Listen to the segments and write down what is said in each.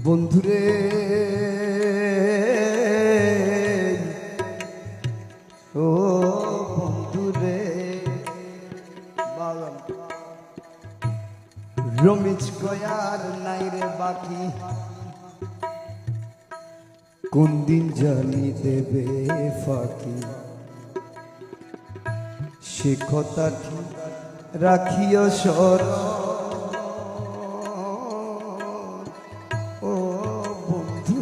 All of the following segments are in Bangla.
বন্ধুরে ও বন্ধুরে রমিজ কয়ার নাই রে বাকি কোন দিন জানি দেবে ফাঁকি সে কথা রাখিও সর ও বন্ধু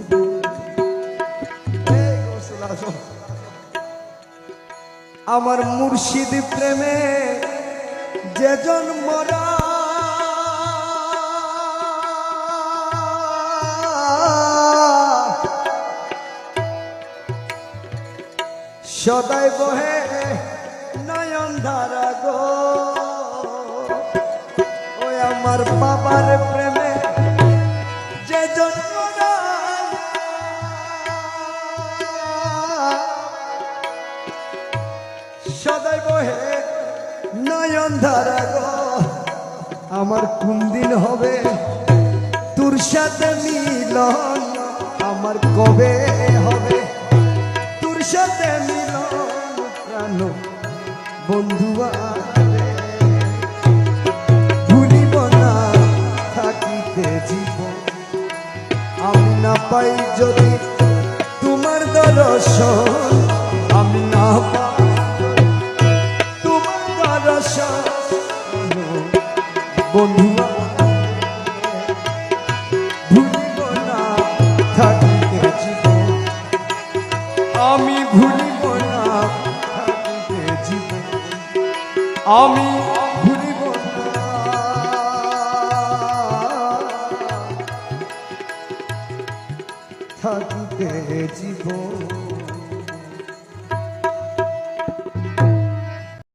আমার মুর্শিদ প্রেমে যে জন্মরা সদাই বহে নয়ন ধারা গো ওই আমার বাবার প্রেমে যে জন্মরা সদাই বহে নয়ন ধারা গো আমার কোন দিন হবে তোর সাথে মিলন আমার কবে হবে তোর সাথে মিলন প্রাণ বন্ধু ভুলিব না থাকিতে জীবন আমি না পাই যদি তোমার দর্শন আমি না পাই তোমার দর্শন বন্ধু ভুলিব না থাকিতে জীবন আমি ভুলিব না থাকিতে জীবন আমি ভুলিব না থাকিতে জীবন।